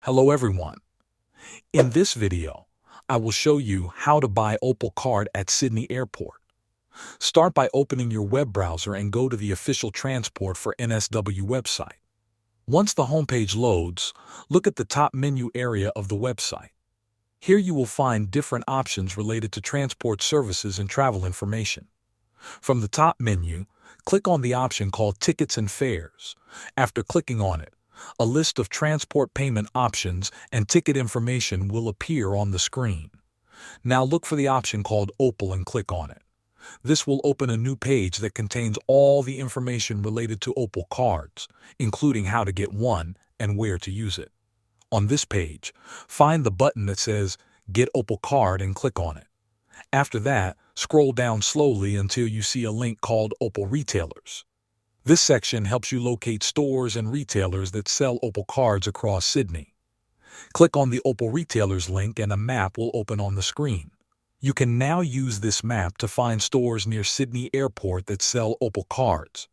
Hello everyone. In this video, I will show you how to buy Opal card at Sydney Airport. Start by opening your web browser and go to the official transport for NSW website. Once the homepage loads, look at the top menu area of the website. Here you will find different options related to transport services and travel information. From the top menu, click on the option called Tickets and Fares. After clicking on it, a list of transport payment options and ticket information will appear on the screen. Now look for the option called Opal and click on it. This will open a new page that contains all the information related to Opal cards, including how to get one and where to use it. On this page, find the button that says Get Opal Card and click on it. After that, scroll down slowly until you see a link called Opal Retailers. This section helps you locate stores and retailers that sell Opal cards across Sydney. Click on the Opal Retailers link and a map will open on the screen. You can now use this map to find stores near Sydney Airport that sell Opal cards.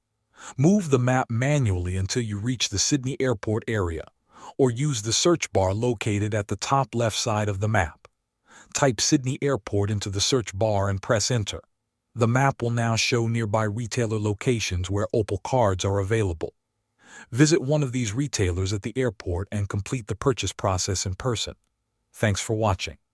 Move the map manually until you reach the Sydney Airport area, or use the search bar located at the top left side of the map. Type Sydney Airport into the search bar and press enter. The map will now show nearby retailer locations where Opal cards are available. Visit one of these retailers at the airport and complete the purchase process in person. Thanks for watching.